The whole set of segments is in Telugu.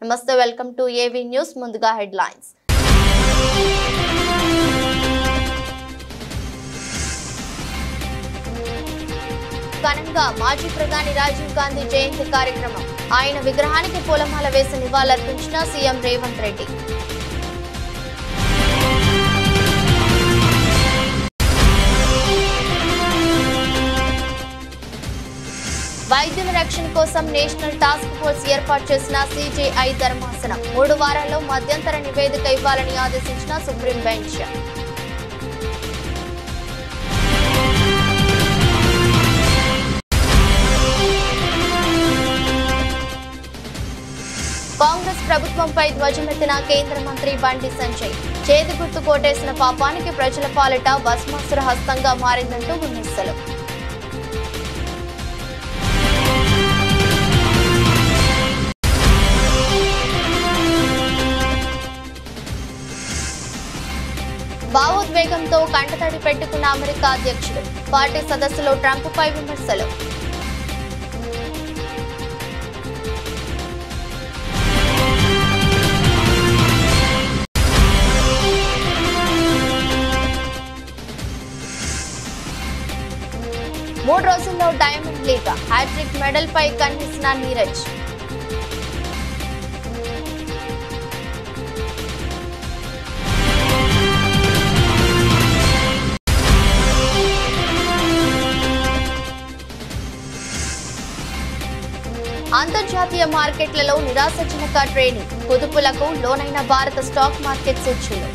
నమస్తే, వెల్కమ్ టు ఏవీ న్యూస్. ముందుగా హెడ్లైన్స్. ఘనంగా మాజీ ప్రధాని రాజీవ్ గాంధీ జయంతి కార్యక్రమం. ఆయన విగ్రహానికి పూలమాల వేసి నివాళులర్పించిన సీఎం రేవంత్ రెడ్డి. వైద్యుల రక్షణ కోసం నేషనల్ టాస్క్ ఫోర్స్ ఏర్పాటు చేసిన సిజేఐ ధర్మాసనం 3 వారాల్లో మధ్యంతర నివేదిక ఇవ్వాలని ఆదేశించిన సుప్రీం బెంచ్. కాంగ్రెస్ ప్రభుత్వంపై ధ్వజమెత్తిన కేంద్ర మంత్రి బండి సంజయ్. చేతి గుర్తు కోటేసిన పాపానికి ప్రజల పాలిట భస్మాసుర హస్తంగా మారిందంటూ విమర్శలు. భావోద్వేగంతో కంటతడి పెట్టుకున్న అమెరికా అధ్యక్షుడు. పార్టీ సదస్సులో ట్రంప్పై విమర్శలు. మూడు రోజుల్లో డైమండ్ లీగ్ హ్యాట్రిక్ మెడల్ పై కన్నేసిన నీరజ్. అంతర్జాతీయ మార్కెట్లలో నిరాశజనక ట్రేడింగ్. కుదుపులకు లోనైన భారత స్టాక్ మార్కెట్ సూచీలు.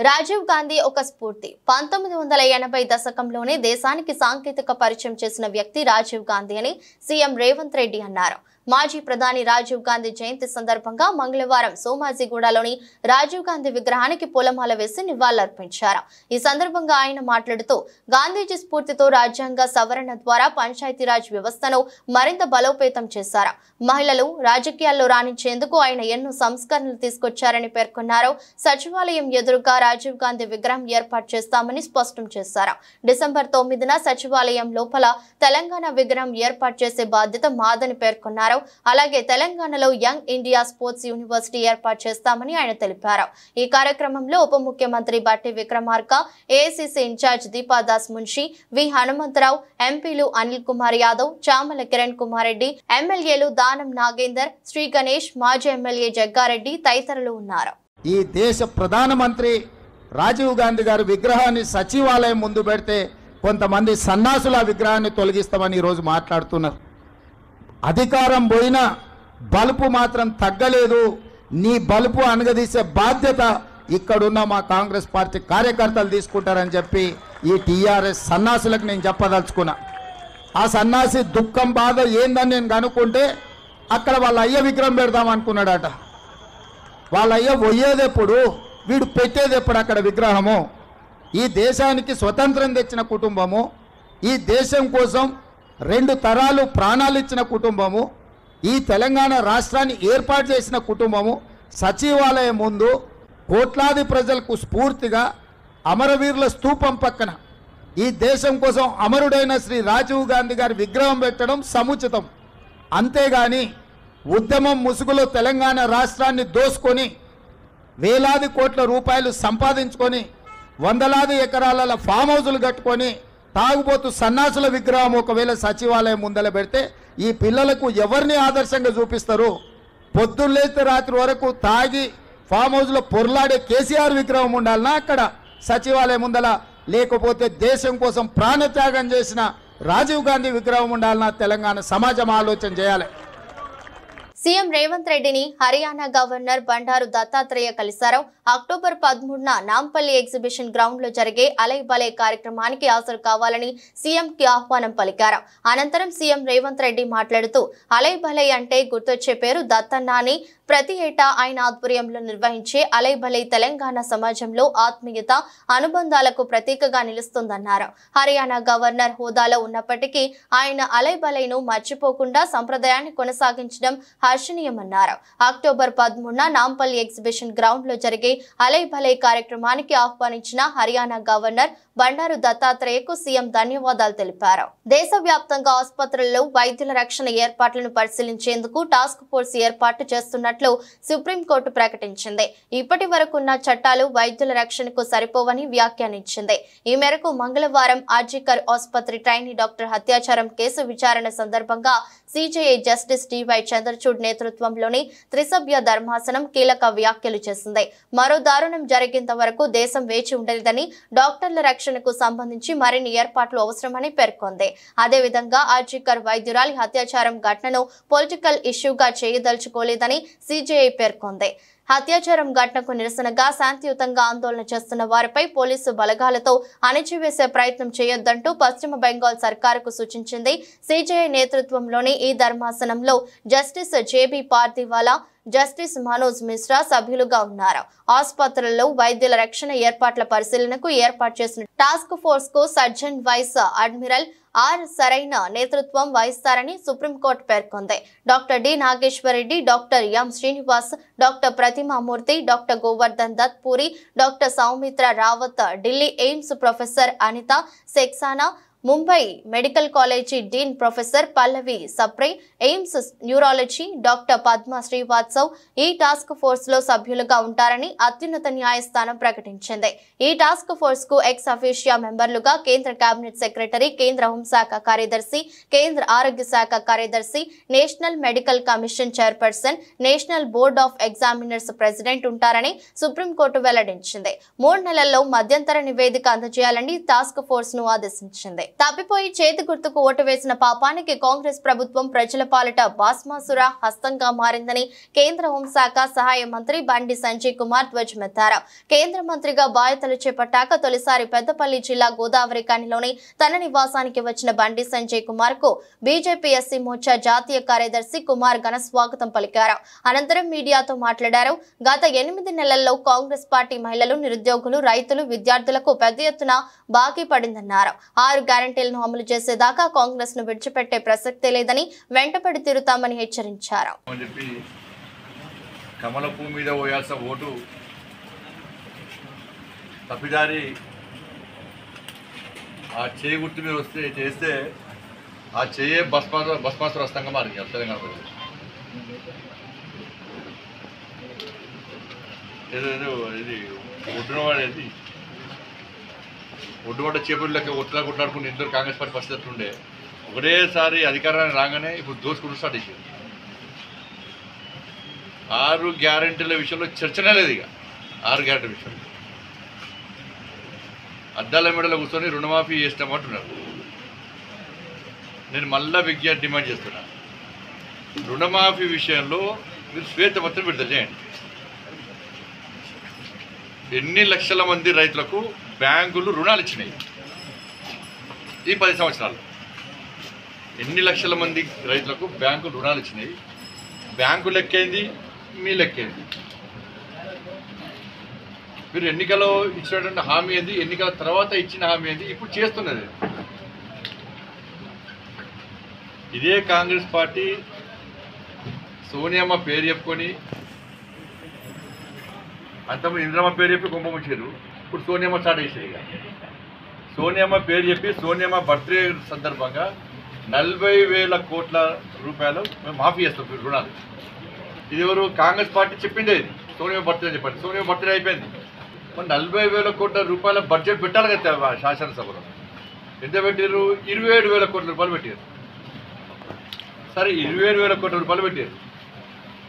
రాజీవ్ గాంధీ ఒక స్ఫూర్తి. 1980 దశకంలోనే దేశానికి సాంకేతిక పరిచయం చేసిన వ్యక్తి రాజీవ్ గాంధీ అని సీఎం రేవంత్ రెడ్డి అన్నారు. మాజీ ప్రధాని రాజీవ్ గాంధీ జయంతి సందర్భంగా మంగళవారం సోమాజిగూడలోని రాజీవ్ గాంధీ విగ్రహానికి పూలమాల వేసి నివాళులర్పించారు. ఈ సందర్భంగా ఆయన మాట్లాడుతూ, గాంధీజీ స్ఫూర్తితో రాజ్యాంగ సవరణ ద్వారా పంచాయతీరాజ్ వ్యవస్థను మరింత బలోపేతం చేశారు. మహిళలు రాజకీయాల్లో రాణించేందుకు ఆయన ఎన్నో సంస్కరణలు తీసుకొచ్చారని పేర్కొన్నారు. సచివాలయం ఎదురుగా రాజీవ్ గాంధీ విగ్రహం ఏర్పాటు చేస్తామని స్పష్టం చేశారు. డిసెంబర్ 9న సచివాలయం లోపల తెలంగాణ విగ్రహం ఏర్పాటు చేసే బాధ్యత మాదని పేర్కొన్నారు. అలాగే తెలంగాణలో యంగ్ ఇండియా స్పోర్ట్స్ యూనివర్సిటీ ఏర్పాటు చేస్తామని ఆయన తెలిపారు. ఈ కార్యక్రమంలో ఉప ముఖ్యమంత్రి బట్టి విక్రమార్క, ఏఐసీసీ ఇన్ఛార్జ్ దీపాదాస్ మున్షి, వి హనుమంతరావు, ఎంపీలు అనిల్ కుమార్ యాదవ్, చామల కిరణ్ కుమార్ రెడ్డి, ఎమ్మెల్యేలు దానం నాగేందర్, శ్రీ గణేష్, మాజీ ఎమ్మెల్యే జగ్గారెడ్డి తదితరులు ఉన్నారు. ఈ దేశ ప్రధానమంత్రి రాజీవ్ గాంధీ గారి విగ్రహాన్ని సచివాలయం ముందు పెడితే కొంతమంది సన్నాసుల విగ్రహాన్ని తొలగిస్తామని ఈరోజు మాట్లాడుతున్నారు. అధికారం పోయినా బలుపు మాత్రం తగ్గలేదు. నీ బలుపు అనగదీసే బాధ్యత ఇక్కడున్న మా కాంగ్రెస్ పార్టీ కార్యకర్తలు తీసుకుంటారని చెప్పి ఈ టీఆర్ఎస్ సన్నాసులకు నేను చెప్పదలుచుకున్నా. ఆ సన్నాసి దుఃఖం బాధ ఏందని నేను కనుక్కుంటే అక్కడ వాళ్ళ అయ్య విగ్రహం పెడదాం అనుకున్నాడట. వాళ్ళ అయ్య పోయేదెప్పుడు, వీడు పెట్టేదెప్పుడు అక్కడ విగ్రహము? ఈ దేశానికి స్వతంత్రం తెచ్చిన కుటుంబము, ఈ దేశం కోసం 2 తరాలు ప్రాణాలు ఇచ్చిన కుటుంబము, ఈ తెలంగాణ రాష్ట్రాన్ని ఏర్పాటు చేసిన కుటుంబము సచివాలయం ముందు కోట్లాది ప్రజలకు స్ఫూర్తిగా అమరవీరుల స్తూపం పక్కన ఈ దేశం కోసం అమరుడైన శ్రీ రాజీవ్ గాంధీ గారి విగ్రహం పెట్టడం సముచితం. అంతేగాని ఉద్యమం ముసుగులో తెలంగాణ రాష్ట్రాన్ని దోసుకొని వేలాది కోట్ల రూపాయలు సంపాదించుకొని వందలాది ఎకరాల ఫామ్ హౌజులు కట్టుకొని తాగుబోతు సన్నాసుల విగ్రహం ఒకవేళ సచివాలయం ముందల పెడితే ఈ పిల్లలకు ఎవరిని ఆదర్శంగా చూపిస్తారు? పొద్దున్న లేస్తే రాత్రి వరకు తాగి ఫామ్ హౌస్లో పొర్లాడే కేసీఆర్ విగ్రహం ఉండాలన్నా అక్కడ సచివాలయం ముందల? లేకపోతే దేశం కోసం ప్రాణత్యాగం చేసిన రాజీవ్ గాంధీ విగ్రహం ఉండాలన్నా? తెలంగాణ సమాజం ఆలోచన చేయాలి. సీఎం రేవంత్ రెడ్డిని హర్యానా గవర్నర్ బండారు దత్తాత్రేయ కలిశారు. అక్టోబర్ 13న నాంపల్లి ఎగ్జిబిషన్ గ్రౌండ్ లో జరిగే అలై బలై కార్యక్రమానికి హాజరు కావాలని సీఎంకి ఆహ్వానం పలికారు. అనంతరం సీఎం రేవంత్ రెడ్డి మాట్లాడుతూ, అలై బలై అంటే గుర్తొచ్చే పేరు దత్తన్న అని ప్రతి ఏటా ఆయన ఆధ్వర్యంలో నిర్వహించే అలై బలై తెలంగాణ సమాజంలో ఆత్మీయత, అనుబంధాలకు ప్రతీకగా నిలుస్తుందన్నారు. హర్యానా గవర్నర్ హోదాలో ఉన్నప్పటికీ ఆయన అలై బలైను మర్చిపోకుండా సంప్రదాయాన్ని కొనసాగించడం హర్షణీయమన్నారు. అక్టోబర్ 13న నాంపల్లి ఎగ్జిబిషన్ గ్రౌండ్ లో జరిగే అలై బలై కార్యక్రమానికి ఆహ్వానించిన హర్యానా గవర్నర్ బండారు దత్తాత్రేయకు సీఎం ధన్యవాదాలు తెలిపారు. దేశవ్యాప్తంగా ఆసుపత్రుల్లో వైద్యుల రక్షణ ఏర్పాట్లను పరిశీలించేందుకు టాస్క్ ఫోర్స్ ఏర్పాటు చేస్తున్నట్లు సుప్రీంకోర్టు ప్రకటించింది. ఇప్పటి వరకున్న చట్టాలు వైద్యుల రక్షణకు సరిపోవని వ్యాఖ్యానించింది. ఈ మేరకు మంగళవారం ఆర్జీకర్ ఆసుపత్రి ట్రైనీ డాక్టర్ హత్యాచారం కేసు విచారణ సందర్భంగా సిజేఐ జస్టిస్ డివై చంద్రచూడ్ నేతృత్వంలోని త్రిసభ్య ధర్మాసనం కీలక వ్యాఖ్యలు చేసింది. మరో దారుణం జరిగేంత వరకు దేశం వేచి ఉండలేదని, డాక్టర్ల రక్షణకు సంబంధించి మరిన్ని ఏర్పాట్లు అవసరమని పేర్కొంది. అదేవిధంగా ఆర్జీకర్ వైద్యురాలి హత్యాచారం ఘటనను పొలిటికల్ ఇష్యూగా చేయదలుచుకోలేదని సిజేఐ పేర్కొంది. హత్యాచారం ఘటనకు నిరసనగా శాంతియుతంగా ఆందోళన చేస్తున్న వారిపై పోలీసు బలగాలతో అణచివేసే ప్రయత్నం చేయొద్దంటూ పశ్చిమ బెంగాల్ సర్కారుకు సూచించింది. సిజేఐ నేతృత్వంలోని ఈ ధర్మాసనంలో justice JB Pardiwala, justice Manoj Mishra సభ్యులుగా ఉన్నారు. ఆసుపత్రుల్లో వైద్యుల రక్షణ ఏర్పాట్ల పరిశీలనకు ఏర్పాటు చేసిన టాస్క్ ఫోర్స్ కు సర్జన్ వైస్ అడ్మిరల్ ఆర్ సరైన నేతృత్వం వహిస్తారని సుప్రీంకోర్టు పేర్కొంది. Doctor D Nageswara Reddy, doctor M Srinivas, doctor Pratima Murthy, doctor Govardhan Dutt Puri, doctor Soumitra Rawat, Delhi AIIMS professor Anita Saxena, Mumbai medical college dean professor Pallavi Sapre, AIIMS neurology doctor Padma Srivastava ఈ టాస్క్ ఫోర్స్ లో సభ్యులుగా ఉంటారని అత్యున్నత న్యాయస్థానం ప్రకటించింది. ఈ టాస్క్ ఫోర్స్ కు ఎక్స్ అఫీషియా మెంబర్లుగా కేంద్ర కేబినెట్ సెక్రటరీ, కేంద్ర హోంశాఖ కార్యదర్శి, కేంద్ర ఆరోగ్య శాఖ కార్యదర్శి, national medical commission chairperson, national board of examiners president ఉంటారని సుప్రీంకోర్టు వెల్లడించింది. 3 నెలల్లో మధ్యంతర నివేదిక అందజేయాలని టాస్క్ ఫోర్స్ ను ఆదేశించింది. తప్పిపోయి చేతి గుర్తుకు ఓటు వేసిన పాపానికి కాంగ్రెస్ ప్రభుత్వం ప్రజల పాలిట బాస్మాసుర హస్తంగా మారిందని కేంద్ర హోంశాఖ సహాయ మంత్రి బండి సంజయ్ కుమార్ ధ్వజమెత్తారు. కేంద్ర మంత్రిగా బాధ్యతలు చేపట్టాక తొలిసారి పెద్దపల్లి జిల్లా గోదావరి కనిలోని తన నివాసానికి వచ్చిన బండి సంజయ్ కుమార్ కు బీజేపీ ఎస్సీ మోర్చా జాతీయ కార్యదర్శి కుమార్ ఘన స్వాగతం పలికారు. అనంతరం మీడియాతో మాట్లాడారు. గత 8 నెలల్లో కాంగ్రెస్ పార్టీ మహిళలు, నిరుద్యోగులు, రైతులు, విద్యార్థులకు పెద్ద ఎత్తున బాకీ పడిందన్నారు. 6 గ్యారంటీలను అమలు చేసేదాకా కాంగ్రెస్ ను విడిచిపెట్టే ప్రసక్తే లేదని, వెంటపడి తిరుగుతామని హెచ్చరించారు. కమలపు మీద పోయాల్సిన ఓటు తప్పిదారి ఆ చేయి గుర్తు మీద చేస్తే ఆ చేయే బస్మాసుర హస్తంగా మారింది తెలంగాణ ప్రజలు. ఇది ఒడ్డునవాడేది ఒడ్డుపడ్డ చేపలు లెక్క ఒట్లా కొట్లాడుకుని ఇద్దరు కాంగ్రెస్ పార్టీ పరిస్థితి ఉండే ఒకటేసారి అధికారాన్ని రాగానే ఇప్పుడు దోసుకుంటూ స్టార్ట్ చేశారు. 6 గ్యారెంటీల విషయంలో చర్చనే లేదు. ఇక 6 గ్యారెంటీ విషయంలో అద్దాల మెడలో కూర్చొని రుణమాఫీ చేస్తామంటున్నారు. నేను మళ్ళా విజ్ఞప్తి డిమాండ్ చేస్తున్నా, రుణమాఫీ విషయంలో మీరు శ్వేతపత్రం విడుదల చేయండి. ఎన్ని లక్షల మంది రైతులకు బ్యాంకులు రుణాలు ఇచ్చినాయి ఈ 10 సంవత్సరాలు? ఎన్ని లక్షల మంది రైతులకు బ్యాంకులు రుణాలు ఇచ్చినాయి? బ్యాంకు లెక్కేంది, మీ లెక్కేంది? మీరు ఎన్నికల్లో ఇచ్చినటువంటి హామీ ఏంది, ఎన్నికల తర్వాత ఇచ్చిన హామీ ఏంది, ఇప్పుడు చేస్తున్నది? ఇదే కాంగ్రెస్ పార్టీ సోనియమ్మ పేరు చెప్పుకొని, అంతకుముందు ఇంద్రమ్మ పేరు చెప్పి కుంభముచ్చారు, ఇప్పుడు సోనియమ్మ స్టార్ట్ చేసేది. ఇక సోనియమ్మ పేరు చెప్పి సోనియమ్మ బర్త్డే సందర్భంగా 40,000 కోట్ల రూపాయలు మేము మాఫీ చేస్తాం రుణాలు. ఇది ఎవరు? కాంగ్రెస్ పార్టీ చెప్పిందే. ఇది సోనియమ్మ బర్త్డే చెప్పండి. సోనియమ్మ బర్త్డే అయిపోయింది. మరి 40,000 కోట్ల రూపాయల బడ్జెట్ పెట్టాలి కదా శాసనసభలో. ఎంత పెట్టారు? 27,000 కోట్ల రూపాయలు పెట్టారు. సరే, 27,000 కోట్ల రూపాయలు పెట్టారు.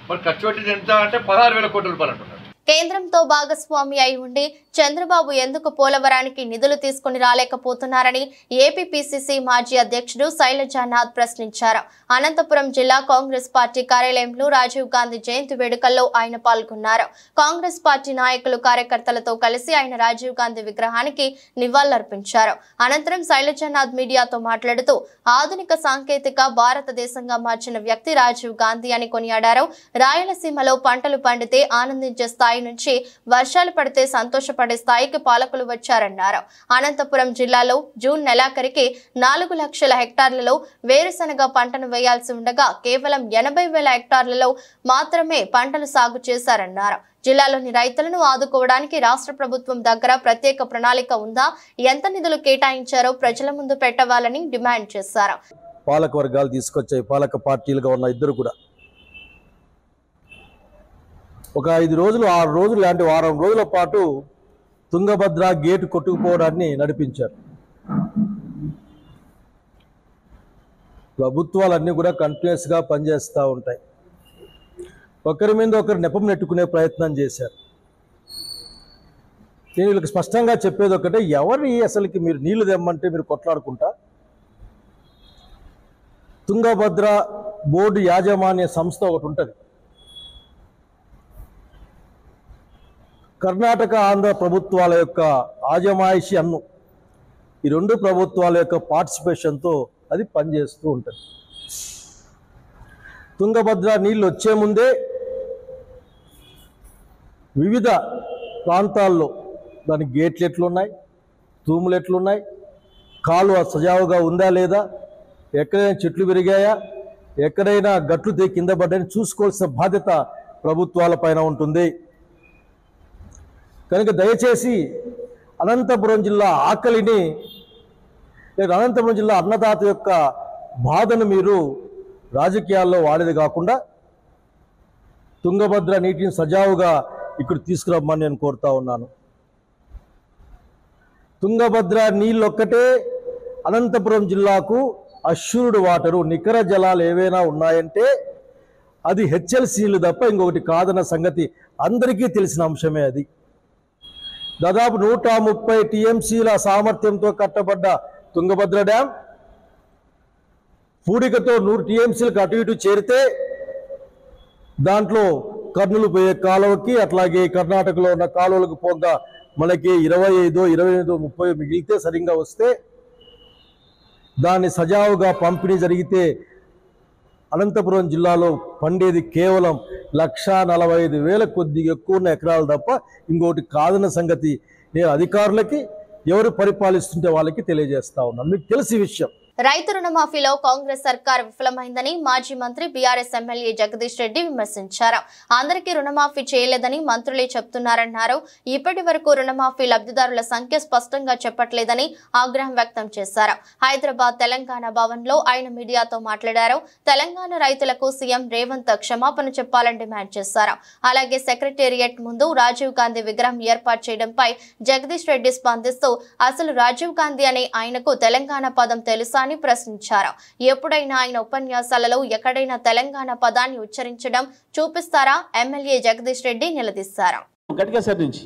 మరి ఖర్చు పెట్టింది ఎంత అంటే 16,000 కోట్ల రూపాయలు అంటున్నారు. కేంద్రంతో భాగస్వామి అయి ఉండి చంద్రబాబు ఎందుకు పోలవరానికి నిధులు తీసుకుని రాలేకపోతున్నారని ఏపీ పిసిసి మాజీ అధ్యక్షుడు శైలజానాథ్ ప్రశ్నించారు. అనంతపురం జిల్లా కాంగ్రెస్ పార్టీ కార్యాలయంలో రాజీవ్ గాంధీ జయంతి వేడుకల్లో ఆయన పాల్గొన్నారు. కాంగ్రెస్ పార్టీ నాయకులు, కార్యకర్తలతో కలిసి ఆయన రాజీవ్ గాంధీ విగ్రహానికి నివాళులర్పించారు. అనంతరం శైలజానాథ్ మీడియాతో మాట్లాడుతూ ఆధునిక సాంకేతిక భారతదేశంగా మార్చిన వ్యక్తి రాజీవ్ గాంధీ అని కొనియాడారు. రాయలసీమలో పంటలు పండితే ఆనందించే స్థాయి స్థాయి నుంచి వర్షాలు పడితే సంతోషపడే స్థాయికి పాలకులు వచ్చారన్నారు. అనంతపురం జిల్లాలో జూన్ నెలాఖరికి 4 లక్షల హెక్టార్లలో వేరుశనగ పంటను వేయాల్సి ఉండగా కేవలం 80,000 హెక్టార్లలో మాత్రమే పంటలు సాగు చేశారన్నారు. జిల్లాలోని రైతులను ఆదుకోవడానికి రాష్ట్ర ప్రభుత్వం దగ్గర ప్రత్యేక ప్రణాళిక ఉందా, ఎంత నిధులు కేటాయించారో ప్రజల ముందు పెట్టవాలని డిమాండ్ చేశారు. పాలక వర్గాలు తీసుకొచ్చాయి, పాలక పార్టీలుగా ఉన్న ఇద్దరు కూడా ఒక 5 రోజులు 6 రోజులు లాంటి వారం రోజుల పాటు తుంగభద్ర గేటు కొట్టుకుపోవడాన్ని నడిపించారు. ప్రభుత్వాలన్నీ కూడా కంటిన్యూస్గా పనిచేస్తూ ఉంటాయి. ఒకరి మీద ఒకరు నెపం నెట్టుకునే ప్రయత్నం చేశారు. నేను వీళ్ళకి స్పష్టంగా చెప్పేది ఒకటే, ఎవరి అసలుకి మీరు నీళ్లు తెమ్మంటే మీరు కొట్లాడుకుంటా తుంగభద్ర బోర్డు యాజమాన్య సంస్థ ఒకటి ఉంటుంది. కర్ణాటక ఆంధ్ర ప్రభుత్వాల యొక్క ఆజమాయిషి అన్ను ఈ 2 ప్రభుత్వాల యొక్క పార్టిసిపేషన్తో అది పనిచేస్తూ ఉంటుంది. తుంగభద్ర నీళ్ళు వచ్చే ముందే వివిధ ప్రాంతాల్లో దాని గేట్లు ఎట్లున్నాయి, తూములు ఎట్లున్నాయి, కాలువ సజావుగా ఉందా లేదా, ఎక్కడైనా చెట్లు పెరిగాయా, ఎక్కడైనా గట్లు కింద పడ్డాయని చూసుకోవాల్సిన బాధ్యత ప్రభుత్వాల పైన ఉంటుంది. కనుక దయచేసి అనంతపురం జిల్లా ఆకలిని లేదా అనంతపురం జిల్లా అన్నదాత యొక్క బాధను మీరు రాజకీయాల్లో వాడేది కాకుండా తుంగభద్ర నీటిని సజావుగా ఇక్కడ తీసుకురమ్మని నేను కోరుతా ఉన్నాను. తుంగభద్ర నీళ్ళు ఒక్కటే అనంతపురం జిల్లాకు అష్యూర్డ్ వాటరు, నికర జలాలు ఏవైనా ఉన్నాయంటే అది హెచ్ఎల్సీలు తప్ప ఇంకొకటి కాదన్న సంగతి అందరికీ తెలిసిన అంశమే. అది దాదాపు 130 టీఎంసీల సామర్థ్యంతో కట్టబడ్డ తుంగభద్ర డ్యాం పూడికతో 100 టీఎంసీలకు అటు ఇటు చేరితే దాంట్లో కర్నూలు పోయే కాలువకి అట్లాగే కర్ణాటకలో ఉన్న కాలువలకు పోగా మనకి 25, 28, 30 మిగిలితే సరిగ్గా వస్తే దాన్ని సజావుగా పంపిణీ జరిగితే అనంతపురం జిల్లాలో పండేది కేవలం 1,45,000 కొద్దిగా ఎక్కువ ఉన్న ఎకరాలు తప్ప ఇంకోటి కాదన్న సంగతి నేను అధికారులకి ఎవరు పరిపాలిస్తుంటే వాళ్ళకి తెలియజేస్తా ఉన్నాను. మీకు తెలిసి విషయం. రైతు రుణమాఫీలో కాంగ్రెస్ సర్కార్ విఫలమైందని మాజీ మంత్రి బీఆర్ఎస్ ఎమ్మెల్యే జగదీష్ రెడ్డి విమర్శించారు. అందరికీ రుణమాఫీ చేయలేదని మంత్రులే చెప్తున్నారన్నారు. ఇప్పటి వరకు రుణమాఫీ లబ్ధిదారుల సంఖ్య స్పష్టంగా చెప్పట్లేదని ఆగ్రహం వ్యక్తం చేశారు. హైదరాబాద్ తెలంగాణ భవన్ లో ఆయన మీడియాతో మాట్లాడారు. తెలంగాణ రైతులకు సీఎం రేవంత్ క్షమాపణ చెప్పాలని డిమాండ్ చేశారు. అలాగే సెక్రటేరియట్ ముందు రాజీవ్ గాంధీ విగ్రహం ఏర్పాటు చేయడంపై జగదీష్ రెడ్డి స్పందిస్తూ అసలు రాజీవ్ గాంధీ అనే ఆయనకు తెలంగాణ పదం తెలుసా అని ప్రశ్నించారు. ఎప్పుడైనా ఆయన ఉపన్యాసాలలో ఎక్కడైనా తెలంగాణ పదాన్ని ఉచ్చరించడం చూపిస్తారా? ఎమ్మెల్యే జగదీష్ రెడ్డి నిలదీశారు. గట్టిగా నుంచి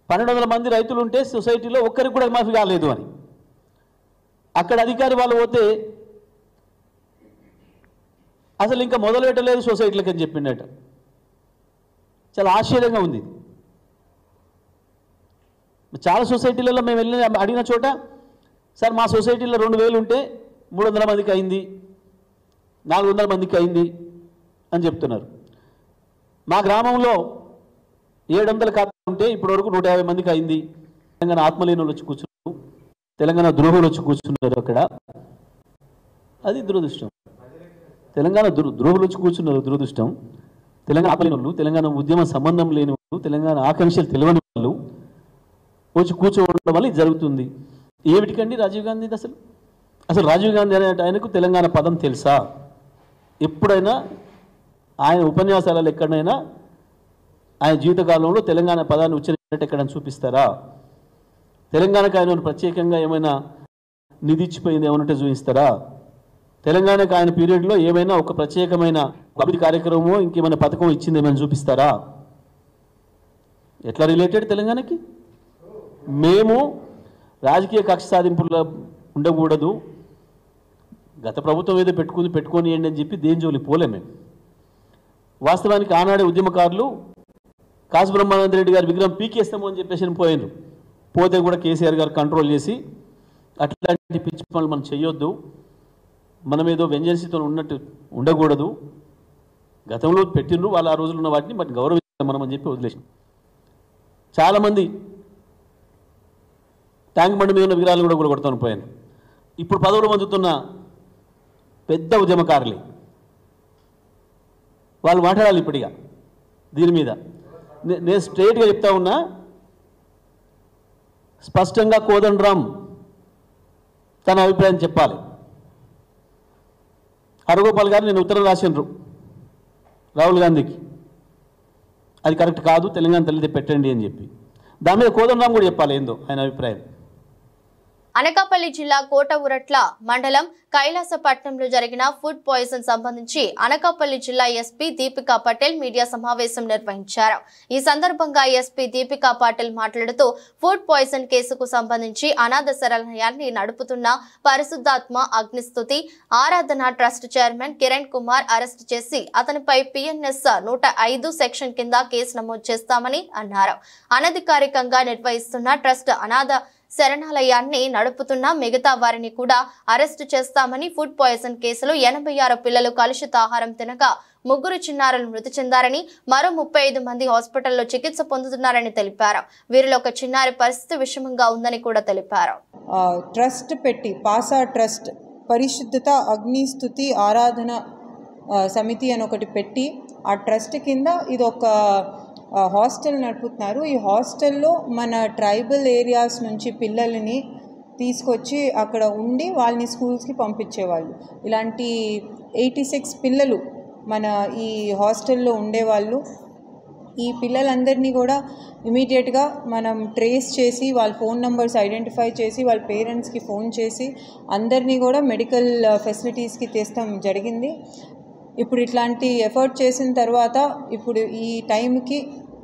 1200 మంది రైతులు ఉంటే సొసైటీలో ఒక్కరికి కూడా మాఫీ కాలేదు అని అక్కడ అధికారి వాళ్ళు పోతే అసలు ఇంకా మొదలు పెట్టలేదు సొసైటీలకు అని చెప్పిండట. చాలా ఆశ్చర్యంగా ఉంది. చాలా సొసైటీలలో మేము వెళ్ళి అడిగిన చోట సార్ మా సొసైటీలో 2000 ఉంటే 300 మందికి అయింది, 400 మందికి అయింది అని చెప్తున్నారు. మా గ్రామంలో 700 ఖాతాలు ఉంటే ఇప్పటివరకు 150 మందికి అయింది. తెలంగాణ ఆత్మలీనులు వచ్చి కూర్చున్నారు, తెలంగాణ ద్రోహులు వచ్చి కూర్చున్నారు అక్కడ. అది దురదృష్టం. తెలంగాణ ద్రోహులు వచ్చి కూర్చున్నారు దురదృష్టం. తెలంగాణ ఆత్మలీనులు, తెలంగాణ ఉద్యమ సంబంధం లేని వాళ్ళు, తెలంగాణ ఆకాంక్షలు తెలియని వాళ్ళు వచ్చి కూర్చోవడం వల్ల ఇది జరుగుతుంది. ఏమిటికండి రాజీవ్ గాంధీ అసలు రాజీవ్ గాంధీ అనే ఆయనకు తెలంగాణ పదం తెలుసా? ఎప్పుడైనా ఆయన ఉపన్యాసాలలో ఎక్కడైనా ఆయన జీవితకాలంలో తెలంగాణ పదాన్ని ఉచ్చరించినట్టు ఎక్కడైనా చూపిస్తారా? తెలంగాణకు ఆయన ప్రత్యేకంగా ఏమైనా నిధి ఇచ్చిపోయింది ఏమన్నట్టు చూపిస్తారా? తెలంగాణకు ఆయన పీరియడ్లో ఏమైనా ఒక ప్రత్యేకమైన అభివృద్ధి కార్యక్రమమో ఇంకేమైనా పథకం ఇచ్చింది ఏమైనా చూపిస్తారా? ఎట్లా రిలేటెడ్ తెలంగాణకి? మేము రాజకీయ కక్ష సాధింపుల్లో ఉండకూడదు, గత ప్రభుత్వం ఏదో పెట్టుకొని అని చెప్పి దేని జోలి పోలే. మేము వాస్తవానికి ఆనాడే ఉద్యమకారులు కాసు బ్రహ్మానంద రెడ్డి గారి విగ్రహం పీకేస్తాము అని చెప్పేసి పోయినారు. పోతే కూడా కేసీఆర్ గారు కంట్రోల్ చేసి అట్లాంటి పిచ్చి పనులు మనం చేయొద్దు, మనం ఏదో వెంజెన్సీతో ఉన్నట్టు ఉండకూడదు, గతంలో పెట్టినరు వాళ్ళు ఆ రోజులు ఉన్న వాటిని బట్ గౌరవ మనం అని చెప్పి వదిలేసాం. చాలామంది ట్యాంక్ బండి మీద ఉన్న విగ్రహాలు కూడా కొడుతూ పోయాను. ఇప్పుడు పదవులు పొందుతున్న పెద్ద ఉద్యమకారులే వాళ్ళు మాట్లాడాలి ఇప్పటిగా దీని మీద. నేను స్ట్రైట్గా చెప్తా ఉన్నా, స్పష్టంగా కోదండరామ్ తన అభిప్రాయం చెప్పాలి. హరగోపాల్ గారు నేను ఉత్తరం రాసినారు రాహుల్ గాంధీకి, అది కరెక్ట్ కాదు, తెలంగాణ తల్లిదే పెట్టండి అని చెప్పి. దాని మీద కోదండరామ్ కూడా చెప్పాలి ఏందో ఆయన అభిప్రాయం. అనకాపల్లి జిల్లా కోట ఉరట్ల మండలం కైలాసపట్నంలో జరిగిన ఫుడ్ పాయిజన్ సంబంధించి అనకాపల్లి జిల్లా ఎస్పీ దీపికా పటేల్ మీడియా సమావేశం నిర్వహించారు. ఈ సందర్భంగా ఎస్పీ దీపికా పటేల్ మాట్లాడుతూ ఫుడ్ పాయిజన్ కేసుకు సంబంధించి అనాథ శరణాలయాన్ని నడుపుతున్న పరిశుద్ధాత్మ అగ్నిస్తుతి ఆరాధన trust chairman Kiran Kumar arrest చేసి అతనిపై పిఎన్ఎస్ 105 సెక్షన్ కింద కేసు నమోదు చేస్తామని అన్నారు. అనధికారికంగా నిర్వహిస్తున్న ట్రస్ట్ అనాథ శరణాలయాన్ని నడుపుతున్న మిగతా వారిని కూడా అరెస్టు చేస్తామని, ఫుడ్ పాయిజన్ కేసులో 86 పిల్లలు కలుషిత ఆహారం తినగా 3 చిన్నారులు మృతి చెందారని, మరో 35 మంది హాస్పిటల్లో చికిత్స పొందుతున్నారని తెలిపారు. వీరిలో ఒక చిన్నారి పరిస్థితి విషమంగా ఉందని కూడా తెలిపారు. ట్రస్ట్ పెట్టి పాసా ట్రస్ట్ పరిశుద్ధత అగ్నిస్తుతి ఆరాధన సమితి అని ఒకటి పెట్టి ఆ ట్రస్ట్ కింద ఇది ఒక హాస్టల్ నడుపుతున్నారు. ఈ హాస్టల్లో మన ట్రైబల్ ఏరియాస్ నుంచి పిల్లల్ని తీసుకొచ్చి అక్కడ ఉండి వాళ్ళని స్కూల్స్కి పంపించేవాళ్ళు. ఇలాంటి 86 పిల్లలు మన ఈ హాస్టల్లో ఉండేవాళ్ళు. ఈ పిల్లలందరినీ కూడా ఇమీడియట్గా మనం ట్రేస్ చేసి వాళ్ళ ఫోన్ నెంబర్స్ ఐడెంటిఫై చేసి వాళ్ళ పేరెంట్స్కి ఫోన్ చేసి అందరినీ కూడా మెడికల్ ఫెసిలిటీస్కి తెస్తాం జరిగింది. ఇప్పుడు ఇట్లాంటి ఎఫర్ట్ చేసిన తర్వాత ఇప్పుడు ఈ టైంకి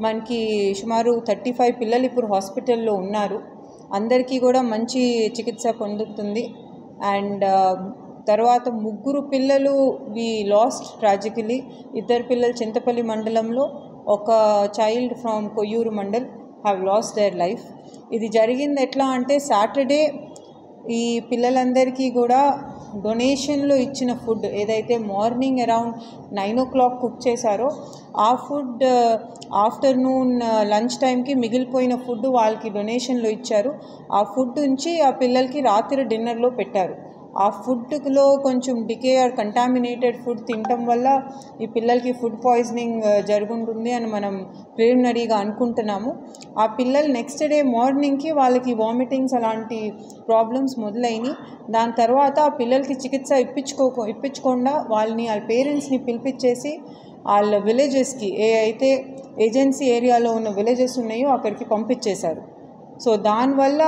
మనకి సుమారు 35 పిల్లలు ఇప్పుడు హాస్పిటల్లో ఉన్నారు. అందరికీ కూడా మంచి చికిత్స పొందుతుంది. అండ్ తర్వాత 3 పిల్లలు వి లాస్ట్ ట్రాజికలీ. 2 పిల్లలు చింతపల్లి మండలంలో, ఒక child from Koyyuru mandal have lost their life. ఇది జరిగింది ఎట్లా అంటే సాటర్డే ఈ పిల్లలందరికీ కూడా డొనేషన్లో ఇచ్చిన ఫుడ్ ఏదైతే మార్నింగ్ అరౌండ్ 9 o'clock కుక్ చేశారో ఆ ఫుడ్ ఆఫ్టర్నూన్ లంచ్ టైంకి మిగిలిపోయిన ఫుడ్ వాళ్ళకి డొనేషన్లో ఇచ్చారు. ఆ ఫుడ్ నుంచి ఆ పిల్లలకి రాత్రి డిన్నర్లో పెట్టారు. ఆ ఫుడ్లో కొంచెం డికే ఆర్ కంటామినేటెడ్ ఫుడ్ తినటం వల్ల ఈ పిల్లలకి ఫుడ్ పాయిజనింగ్ జరుగుతుంది అని మనం ప్రిలిమినరీగా అనుకుంటున్నాము. ఆ పిల్లలు నెక్స్ట్ డే మార్నింగ్కి వాళ్ళకి వామిటింగ్స్ అలాంటి ప్రాబ్లమ్స్ మొదలైనవి. దాని తర్వాత ఆ పిల్లలకి చికిత్స ఇప్పించకుండా వాళ్ళని వాళ్ళ పేరెంట్స్ని పిలిపించేసి వాళ్ళ విలేజెస్కి ఏ అయితే ఏజెన్సీ ఏరియాలో ఉన్న విలేజెస్ ఉన్నాయో అక్కడికి పంపించేశారు. సో దానివల్ల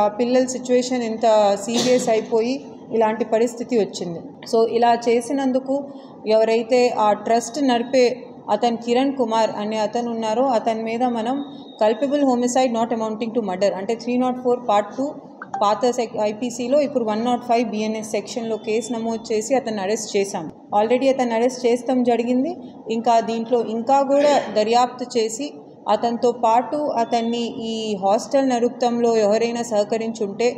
ఆ పిల్లల సిచ్యువేషన్ ఇంత సీరియస్ అయిపోయి ఇలాంటి పరిస్థితి వచ్చింది. సో ఇలా చేసినందుకు ఎవరైతే ఆ ట్రస్ట్ నడిపే అతను కిరణ్ కుమార్ అనే అతను ఉన్నారో అతని మీద మనం culpable homicide not amounting to murder అంటే 304 Part 2 పాత ఐపీసీలో ఇప్పుడు 105 BNS సెక్షన్లో కేసు నమోదు చేసి అతన్ని అరెస్ట్ చేశాం. ఆల్రెడీ అతన్ని అరెస్ట్ చేస్తాం జరిగింది. ఇంకా దీంట్లో ఇంకా కూడా దర్యాప్తు చేసి అతనితో పాటు అతన్ని ఈ హాస్టల్ నడుపుతంలో ఎవరైనా సహకరించుంటే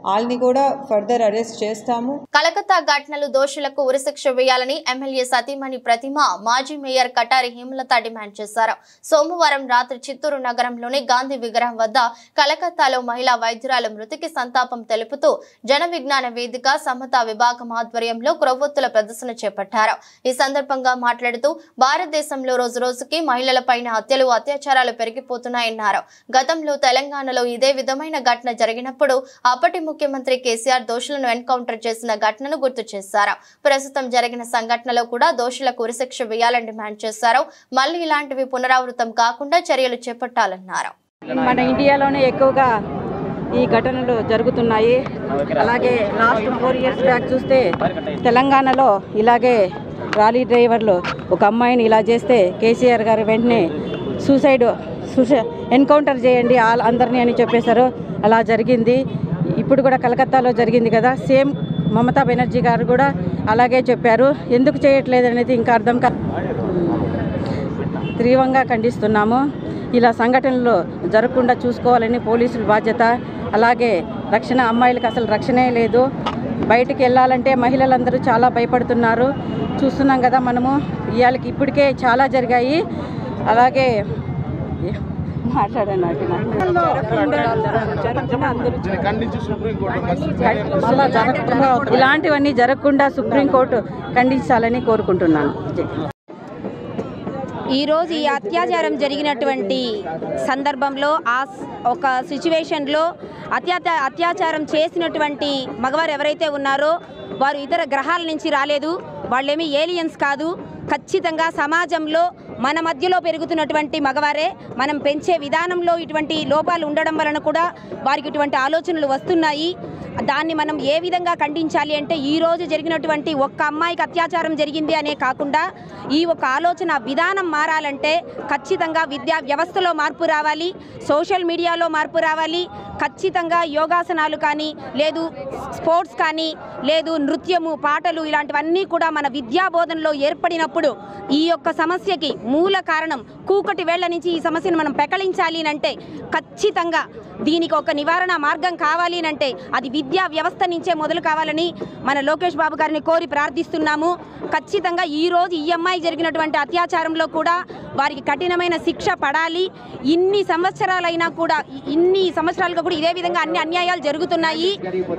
వాళ్ళని కూడా ఫర్దర్ అరెస్ట్ చేస్తాము. కలకత్తా ఘటనలు దోషులకు ఉరిశిక్ష వేయాలని ఎమ్మెల్యే సతీమణి ప్రతిమ మాజీ మేయర్ కటారి హేమలత డిమాండ్ చేశారు. సోమవారం రాత్రి చిత్తూరు నగరంలోని గాంధీ విగ్రహం వద్ద కలకత్తాలో మహిళా వైద్యురాలు మృతికి సంతాపం తెలుపుతూ జన విజ్ఞాన వేదిక సమతా విభాగం ఆధ్వర్యంలో క్రొవ్వొత్తుల ప్రదర్శన చేపట్టారు. ఈ సందర్భంగా మాట్లాడుతూ భారతదేశంలో రోజురోజుకి మహిళలపైన హత్యలు అత్యాచారాలు పెరిగిపోతున్నాయన్నారు. గతంలో తెలంగాణలో ఇదే విధమైన ఘటన జరిగినప్పుడు అప్పటి ముఖ్యమంత్రి కేసీఆర్ దోషులను ఎన్కౌంటర్ చేసిన ఘటనను గుర్తు చేశారు. ప్రస్తుతం జరిగిన సంఘటనలో కూడా దోషులకు ఉరిశిక్ష వేయాలని డిమాండ్ చేశారు. మళ్లీ ఇలాంటివి పునరావృతం కాకుండా చర్యలు చేపట్టాలన్నారు. మన ఇండియాలోనే ఎక్కువగా ఈ ఘటనలు జరుగుతున్నాయి. అలాగే లాస్ట్ 4 years బ్యాక్ చూస్తే తెలంగాణలో ఇలాగే రాలీ డ్రైవర్లు ఒక అమ్మాయిని ఇలా చేస్తే కేసీఆర్ గారు వెంటనే సూసైడ్ ఎన్కౌంటర్ చేయండి అందరినీ అని చెప్పేశారు. అలా జరిగింది. ఇప్పుడు కూడా కలకత్తాలో జరిగింది కదా, సేమ్ మమతా బెనర్జీ గారు కూడా అలాగే చెప్పారు. ఎందుకు చేయట్లేదు అనేది ఇంకా అర్థం తీవ్రంగా ఖండిస్తున్నాము. ఇలా సంఘటనలు జరగకుండా చూసుకోవాలని పోలీసుల బాధ్యత. అలాగే రక్షణ, అమ్మాయిలకు అసలు రక్షణే లేదు. బయటికి వెళ్ళాలంటే మహిళలందరూ చాలా భయపడుతున్నారు. చూస్తున్నాం కదా మనము. ఇవాళకి ఇప్పటికే చాలా జరిగాయి. అలాగే మాట్లాడాను ఇలాంటివన్నీ జరగకుండా సుప్రీంకోర్టు ఖండించాలని కోరుకుంటున్నాను. ఈరోజు ఈ అత్యాచారం జరిగినటువంటి సందర్భంలో ఒక సిచ్యువేషన్లో అత్యాచారం చేసినటువంటి మగవారు ఎవరైతే ఉన్నారో వారు ఇతర గ్రహాల నుంచి రాలేదు, వాళ్ళేమీ ఏలియన్స్ కాదు. ఖచ్చితంగా సమాజంలో మన మధ్యలో పెరుగుతున్నటువంటి మగవారే. మనం పెంచే విధానంలో ఇటువంటి లోపాలు ఉండడం వలన కూడా వారికి ఇటువంటి ఆలోచనలు వస్తున్నాయి. దాన్ని మనం ఏ విధంగా ఖండించాలి అంటే ఈరోజు జరిగినటువంటి ఒక్క అమ్మాయికి అత్యాచారం జరిగింది అనే కాకుండా ఈ ఒక ఆలోచన విధానం మారాలంటే ఖచ్చితంగా విద్యా వ్యవస్థలో మార్పు రావాలి, సోషల్ మీడియాలో మార్పు రావాలి. ఖచ్చితంగా యోగాసనాలు కానీ, లేదు స్పోర్ట్స్ కానీ, లేదు నృత్యము, పాటలు ఇలాంటివన్నీ కూడా మన విద్యా బోధనలో ఏర్పడినప్పుడు ఈ యొక్క సమస్యకి మూల కారణం కూకటి వేళ్ల నుంచి ఈ సమస్యను మనం పెకలించాలి అంటే ఖచ్చితంగా దీనికి ఒక నివారణ మార్గం కావాలి అంటే అది విద్యా వ్యవస్థ నుంచే మొదలు కావాలని మన లోకేష్ బాబు గారిని కోరి ప్రార్థిస్తున్నాము. ఖచ్చితంగా ఈరోజు ఈ అమ్మాయి జరిగినటువంటి అత్యాచారంలో కూడా వారికి కఠినమైన శిక్ష పడాలి. ఇన్ని సంవత్సరాలుగా కూడా ఇదే విధంగా అన్ని అన్యాయాలు జరుగుతున్నాయి.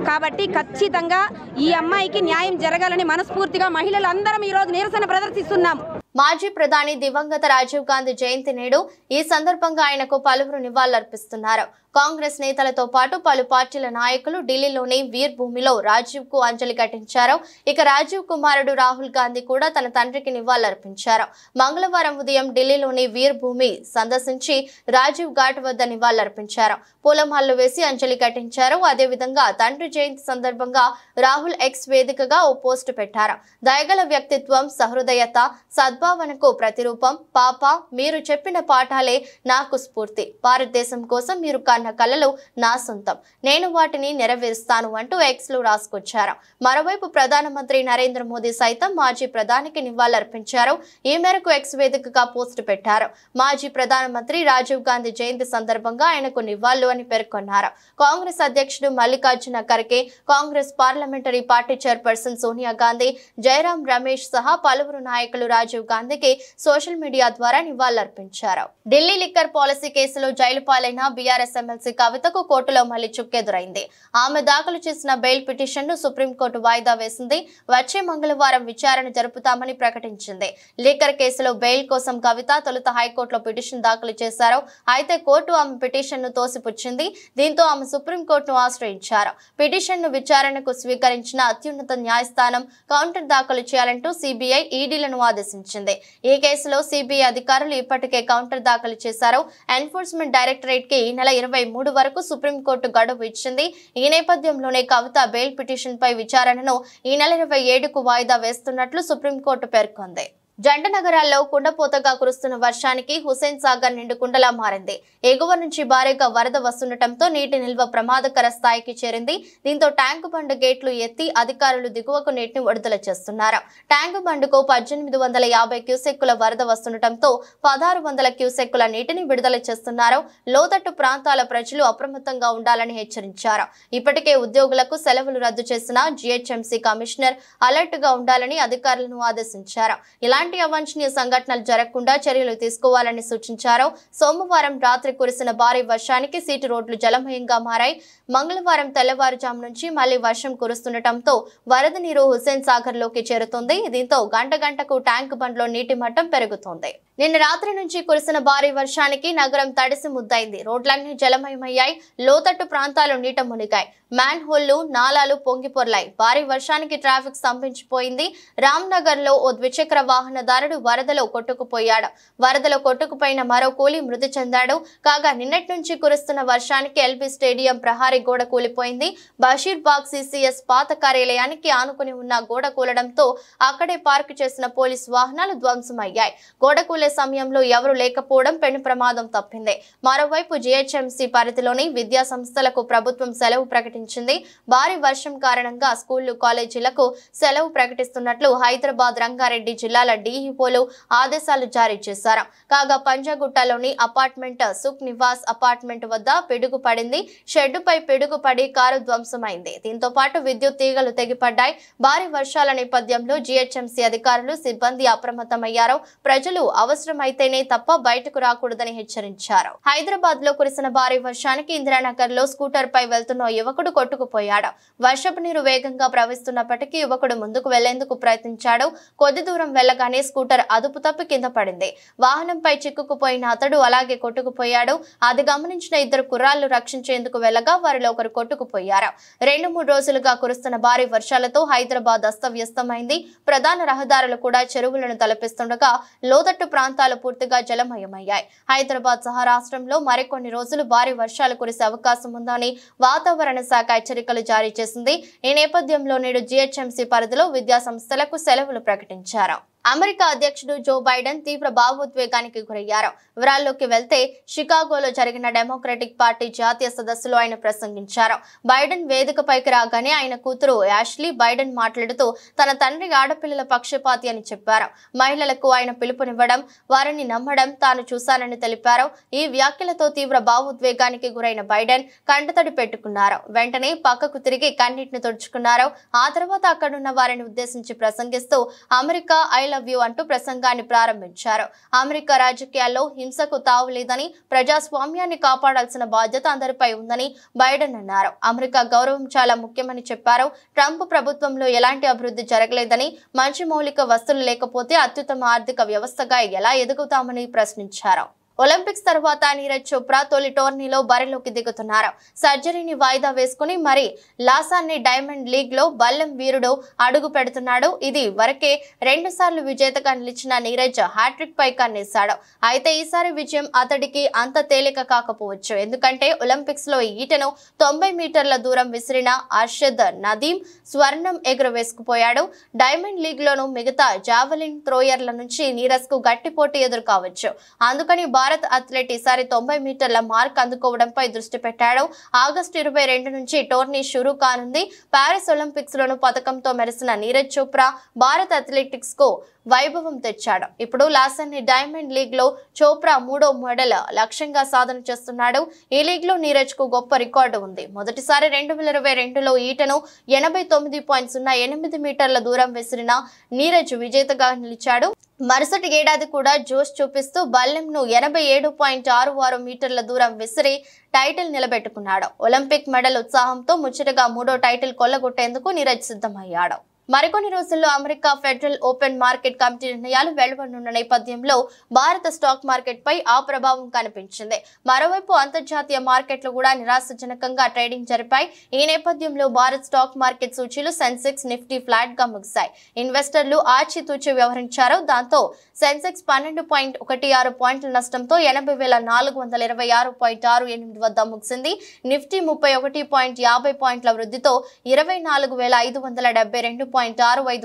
కాబట్టి ఖచ్చితంగా ఈ అమ్మాయికి న్యాయం జరగాలని మనస్ఫూర్తిగా మహిళలందరం ఈరోజు నిరసన ప్రదర్శిస్తున్నాము. మాజీ ప్రధాని దివంగత రాజీవ్ గాంధీ జయంతి నేడు. ఈ సందర్భంగా ఆయనకు పలువురు నివాళులర్పిస్తున్నారు. కాంగ్రెస్ నేతలతో పాటు పలు పార్టీల నాయకులు ఢిల్లీలోని వీర్ భూమిలో రాజీవ్ కు అంజలి ఘటించారు. ఇక రాజీవ్ కుమారుడు రాహుల్ గాంధీ కూడా తన తండ్రికి నివాళులర్పించారు. మంగళవారం ఉదయం ఢిల్లీలోని వీర్ భూమి సందర్శించి రాజీవ్ ఘాట్ వద్ద నివాళులర్పించారు. పూలమాలలు వేసి అంజలి ఘటించారు. అదేవిధంగా తండ్రి జయంతి సందర్భంగా రాహుల్ ఎక్స్ వేదికగా ఓ పోస్టు పెట్టారు. దయగల వ్యక్తిత్వం, సహృదయత, సద్భావనకు ప్రతిరూపం. పాప, మీరు చెప్పిన పాఠాలే నాకు స్ఫూర్తి. భారతదేశం కోసం మీరు కన్న కలలు నా సొంతం. నేను వాటిని నెరవేరుస్తాను అంటూ ఎక్స్ లో రాసుకొచ్చారు. మరోవైపు ప్రధానమంత్రి నరేంద్ర మోదీ సైతం మాజీ ప్రధానికి నివాళులర్పించారు. ఈ మేరకు ఎక్స్ వేదికగా పోస్టు పెట్టారు. మాజీ ప్రధానమంత్రి రాజీవ్ గాంధీ జయంతి సందర్భంగా ఆయనకు నివాళులు అని పేర్కొన్నారు. కాంగ్రెస్ అధ్యక్షుడు Mallikarjuna Kharge, Congress parliamentary party chairperson Sonia Gandhi, Jayaram Ramesh సహా పలువురు నాయకులు రాజీవ్ గాంధీకి సోషల్ మీడియా ద్వారా నివాళులర్పించారు. ఢిల్లీ లిక్కర్ పాలసీ కేసులో జైలు పాలైన బీఆర్ఎస్ ఎమ్మెల్సీ కవితకు కోర్టులో మళ్లీ చుక్కెదురైంది. ఆమె దాఖలు చేసిన బెయిల్ పిటిషన్ ను సుప్రీంకోర్టు వాయిదా వేసింది. వచ్చే మంగళవారం విచారణ జరుపుతామని ప్రకటించింది. లిక్కర్ కేసులో బెయిల్ కోసం కవిత తొలుత హైకోర్టులో పిటిషన్ దాఖలు చేశారు. అయితే కోర్టు ఆమె పిటిషన్ ను తోసిపుచ్చింది. దీంతో ఆమె సుప్రీంకోర్టును ఆశ్రయించారు. పిటిషన్ ను విచారణకు స్వీకరించిన అత్యున్నత న్యాయస్థానం కౌంటర్ దాఖలు చేయాలంటూ సిబిఐ, ఈడీలను ఆదేశించింది. ఈ కేసులో సిబిఐ అధికారులు ఇప్పటికే కౌంటర్ దాఖలు చేశారు. ఎన్ఫోర్స్మెంట్ డైరెక్టరేట్ కి ఈ నెల 23 వరకు సుప్రీంకోర్టు గడువు ఇచ్చింది. ఈ నేపథ్యంలోనే కవిత బెయిల్ పిటిషన్ పై విచారణను ఈ నెల 27కు వాయిదా వేస్తున్నట్లు సుప్రీంకోర్టు పేర్కొంది. జంట నగరాల్లో కుండపోతగా కురుస్తున్న వర్షానికి హుస్సేన్ సాగర్ నిండుకుండలా మారింది. ఎగువ నుంచి భారీగా వరద వస్తుండటంతో నీటి నిల్వ ప్రమాదకర స్థాయికి చేరింది. దీంతో ట్యాంకు బండ్ గేట్లు ఎత్తి అధికారులు దిగువకు నీటిని విడుదల చేస్తున్నారు. ట్యాంకు బండ్కు 1850 క్యూసెక్కుల వరద వస్తుండటంతో 1600 క్యూసెక్కుల నీటిని విడుదల చేస్తున్నారు. లోతట్టు ప్రాంతాల ప్రజలు అప్రమత్తంగా ఉండాలని హెచ్చరించారు. ఇప్పటికే ఉద్యోగులకు సెలవులు రద్దు చేసిన జీహెచ్ఎంసీ కమిషనర్ అలర్ట్ గా ఉండాలని అధికారులను ఆదేశించారు. ఇలాంటి అవాంఛనీయ సంఘటనలు జరగకుండా చర్యలు తీసుకోవాలని సూచించారు. సోమవారం రాత్రి కురిసిన భారీ వర్షానికి సీటు రోడ్లు జలమయంగా మారాయి. మంగళవారం తెల్లవారుజాము నుంచి మళ్లీ వర్షం కురుస్తుండటంతో వరద నీరు హుస్సేన్ సాగర్ లోకి చేరుతుంది. దీంతో గంటకు ట్యాంక్ బండ్లో నీటి మట్టం పెరుగుతోంది. నిన్న రాత్రి నుంచి కురిసిన భారీ వర్షానికి నగరం తడిసి ముద్దైంది. రోడ్లన్నీ జలమయమయ్యాయి. లోతట్టు ప్రాంతాలు నీట మునిగాయి. మ్యాన్ హోళ్లు, నాలాలు పొంగిపొర్లాయి. భారీ వర్షానికి ట్రాఫిక్ స్తంభించిపోయింది. రామ్నగర్ లో ఓ ద్విచక్ర వాహనదారుడు వరదలో కొట్టుకుపోయాడు. వరదలో కొట్టుకుపోయిన మరో కూలీ మృతి చెందాడు. కాగా నిన్నటి నుంచి కురుస్తున్న వర్షానికి ఎల్బీ స్టేడియం ప్రహారీ గోడ కూలిపోయింది. బషీర్బాగ్ సిసిఎస్ పాత కార్యాలయానికి ఆనుకుని ఉన్న గోడ కూలడంతో అక్కడే పార్కు చేసిన పోలీసు వాహనాలు ధ్వంసమయ్యాయి. గోడ కూలే సమయంలో ఎవరు లేకపోవడం పెను ప్రమాదం తప్పింది. మరోవైపు జీహెచ్ఎంసీ పరిధిలోని విద్యా సంస్థలకు ప్రభుత్వం సెలవు ప్రకటించింది. భారీ వర్షం కారణంగా స్కూళ్లు, కాలేజీలకు సెలవు ప్రకటిస్తున్నట్లు హైదరాబాద్, రంగారెడ్డి జిల్లాల డీఈఓలు ఆదేశాలు జారీ చేశారు. కాగా పంజాగుట్టలోని అపార్ట్మెంట్ సుఖ్ నివాస్ అపార్ట్మెంట్ వద్ద పిడుగు పడింది. షెడ్డుపై పిడుగు పడి కారు ధ్వంసమైంది. దీంతో పాటు విద్యుత్ తీగలు తెగిపడ్డాయి. భారీ వర్షాల నేపథ్యంలో జీహెచ్ఎంసీ అధికారులు, సిబ్బంది అప్రమత్తమయ్యారు. ప్రజలు అవసరమైతేనే తప్ప బయటకు రాకూడదని హెచ్చరించారు. హైదరాబాద్ లో కురిసిన భారీ వర్షానికి ఇందిరానగర్ లో స్కూటర్ పై వెళ్తున్న యువకుడు కొట్టుకుపోయాడు. వర్షపు నీరు వేగంగా ప్రవహిస్తున్నప్పటికీ యువకుడు ముందుకు వెళ్లేందుకు ప్రయత్నించాడు. కొద్ది దూరం వెళ్లగానే స్కూటర్ అదుపు తప్పి కింద పడింది. వాహనంపై చిక్కుకుపోయిన అతడు అలాగే కొట్టుకుపోయాడు. అది గమనించిన ఇద్దరు కుర్రాళ్లు రక్షించేందుకు వెళ్లగా వారిలో ఒకరు కొట్టుకుపోయారు. 2-3 రోజులుగా కురుస్తున్న భారీ వర్షాలతో హైదరాబాద్ అస్తవ్యస్తమైంది. ప్రధాన రహదారులు కూడా చెరువులను తలపిస్తుండగా లోతట్టు ప్రాంతాలు పూర్తిగా జలమయమయ్యాయి. హైదరాబాద్ సహా రాష్ట్రంలో మరికొన్ని రోజులు భారీ వర్షాలు కురిసే అవకాశం ఉందని వాతావరణ శాఖ హెచ్చరికలు జారీ చేసింది. ఈ నేపథ్యంలో నేడు జీహెచ్ఎంసీ పరిధిలో విద్యా సంస్థలకు సెలవులు ప్రకటించారు. అమెరికా అధ్యక్షుడు జో బైడెన్ తీవ్ర భావోద్వేగానికి గురయ్యారు. వివరాల్లోకి వెళ్తే షికాగోలో జరిగిన డెమోక్రటిక్ పార్టీ జాతీయ సదస్సులో ఆయన ప్రసంగించారు. బైడెన్ వేదికపైకి రాగానే ఆయన కూతురు యాష్లీ బైడెన్ మాట్లాడుతూ తన తండ్రి ఆడపిల్లల పక్షపాతి అని చెప్పారు. మహిళలకు ఆయన పిలుపునివ్వడం, వారిని నమ్మడం తాను చూశానని తెలిపారు. ఈ వ్యాఖ్యలతో తీవ్ర భావోద్వేగానికి గురైన బైడెన్ కంటతడి పెట్టుకున్నారు. వెంటనే పక్కకు తిరిగి కన్నీటిని తుడుచుకున్నారు. ఆ తర్వాత అక్కడున్న వారిని ఉద్దేశించి ప్రసంగిస్తూ అమెరికా ఐ లవ్ యూ అంటూ ప్రసంగాన్ని ప్రారంభించారు. అమెరికా రాజకీయాల్లో హింసకు తావు లేదని, ప్రజాస్వామ్యాన్ని కాపాడాల్సిన బాధ్యత అందరిపై ఉందని బైడెన్ అన్నారు. అమెరికా గౌరవం చాలా ముఖ్యమని చెప్పారు. ట్రంప్ ప్రభుత్వంలో ఎలాంటి అభివృద్ధి జరగలేదని, మంచి మౌలిక వస్తువులు లేకపోతే అత్యుత్తమ ఆర్థిక వ్యవస్థగా ఎలా ఎదుగుతామని ప్రశ్నించారు. ఒలింపిక్స్ తర్వాత నీరజ్ చోప్రా తొలి టోర్నీలో బరిలోకి దిగుతున్నారు. సర్జరీని వాయిదా వేసుకుని మరి లాసాన్ని డైమండ్ లీగ్ లో బల్లెం వీరుడు అడుగు పెడుతున్నాడు. ఇది వరకే 2 సార్లు విజేతగా నిలిచిన నీరజ్ హ్యాట్రిక్ పై కన్నేశాడు. అయితే ఈసారి విజయం అతడికి అంత తేలిక కాకపోవచ్చు. ఎందుకంటే ఒలింపిక్స్ లో ఈటను 90 మీటర్ల దూరం విసిరిన అర్షద్ నదీం స్వర్ణం ఎగురవేసుకుపోయాడు. డైమండ్ లీగ్ లోను మిగతా జావెలిన్ థ్రోయర్ల నుంచి నీరజ్ కు గట్టి పోటీ ఎదురు కావచ్చు. అందుకని భారత్ అథ్లెట్ ఈసారి 90 మీటర్ల మార్క్ అందుకోవడంపై దృష్టి పెట్టాడు. ఆగస్టు 22 నుంచి టోర్నీ షురూ కానుంది. పారిస్ ఒలింపిక్స్ లోను పథకంతో మెరిసిన నీరజ్ చోప్రా భారత్ అథ్లెటిక్స్ కు వైభవం తెచ్చాడు. ఇప్పుడు లాసన్ని డైమండ్ లీగ్ లో చోప్రా 3వ మెడల్ లక్ష్యంగా సాధన చేస్తున్నాడు. ఈ లీగ్ లో నీరజ్ కు గొప్ప రికార్డు ఉంది. మొదటిసారి 2022లో ఈటను 89.08 మీటర్ల దూరం విసిరిన నీరజ్ విజేతగా నిలిచాడు. మరుసటి ఏడాది కూడా జోష్ చూపిస్తూ బల్లెంను 87.66 మీటర్ల దూరం విసిరి టైటిల్ నిలబెట్టుకున్నాడు. ఒలింపిక్ మెడల్ ఉత్సాహంతో ముచ్చటగా 3వ టైటిల్ కొల్లగొట్టేందుకు నీరజ్ సిద్ధమయ్యాడు. మరికొన్ని రోజుల్లో America federal open market committee నిర్ణయాలు వెలువడనున్న నేపథ్యంలో భారత స్టాక్ మార్కెట్ పై ఆ ప్రభావం కనిపించింది. మరోవైపు అంతర్జాతీయ మార్కెట్లు కూడా నిరాశజనకంగా ట్రేడింగ్ జరిపాయి. ఈ నేపథ్యంలో భారత్ స్టాక్ మార్కెట్ సూచీలు సెన్సెక్స్, నిఫ్టీ ఫ్లాట్ గా ముగిశాయి. ఇన్వెస్టర్లు ఆచితూచి వ్యవహరించారు. దాంతో సెన్సెక్స్ 12.16 పాయింట్ల నష్టంతో 80,426.68 వద్ద ముగిసింది. నిఫ్టీ 31.50 పాయింట్ల వృద్ధితో 24,572.65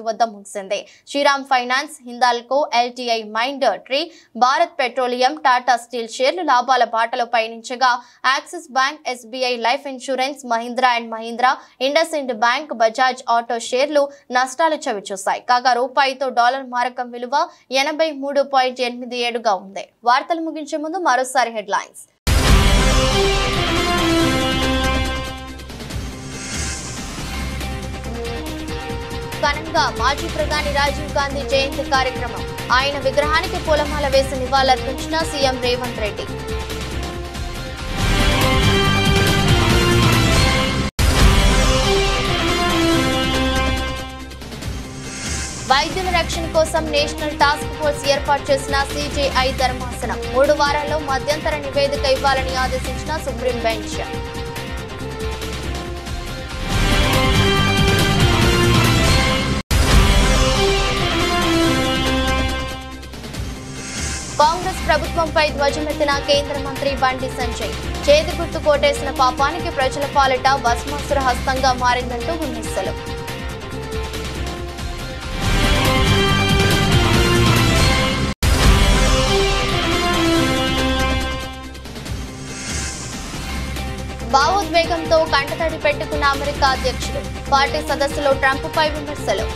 వద్ద ముగిసింది. Shriram finance, Hindalco, LTI Mindtree, Bharat petroleum, Tata steel షేర్లు లాభాల బాటలో పయనించగా axis bank, SBI life insurance, Mahindra and Mahindra, IndusInd bank, Bajaj auto షేర్లు నష్టాలు చవిచూశాయి. కాగా రూపాయితో డాలర్ మారకం విలువ 83.87గా ఉంది. వార్తలు ముగించే ముందు మరోసారి హెడ్లైన్స్. ఘనంగా మాజీ ప్రధాని రాజీవ్ గాంధీ జయంతి కార్యక్రమం. ఆయన విగ్రహానికి పూలమాల వేసి నివాళులర్పించిన సీఎం రేవంత్ రెడ్డి. వైద్యుల రక్షణ కోసం నేషనల్ టాస్క్ ఫోర్స్ ఏర్పాటు చేసిన సిజేఐ ధర్మాసనం 3 వారాల్లో మధ్యంతర నివేదిక ఇవ్వాలని ఆదేశించిన సుప్రీం బెంచ్. కాంగ్రెస్ ప్రభుత్వంపై ధ్వజమెత్తిన కేంద్ర మంత్రి బండి సంజయ్. చేతి గుర్తు కోటేసిన పాపానికి ప్రజల పాలిట భస్మాసుర హస్తంగా మారిందంటూ విమర్శలు. భావోద్వేగంతో కంటతడి పెట్టుకున్న అమెరికా అధ్యక్షుడు. పార్టీ సదస్సులో ట్రంప్పై విమర్శలు.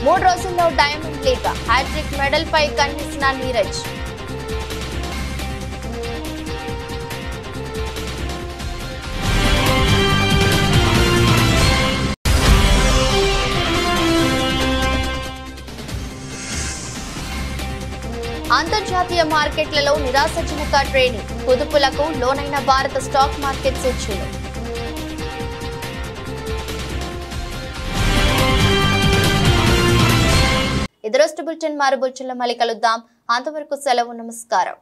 మూడు రోజుల్లో డైమండ్ లీగ్ హ్యాట్రిక్ మెడల్ పై కన్నేసిన నీరజ్. అంతర్జాతీయ మార్కెట్లలో నిరాశజనక ట్రేడింగ్, కుదుపులకు లోనైన భారత స్టాక్ మార్కెట్ సూచీలు. ఇది రోజు బులెటిన్. మరో బులెటిన్లో మళ్ళీ కలుద్దాం. అంతవరకు సెలవు. నమస్కారం.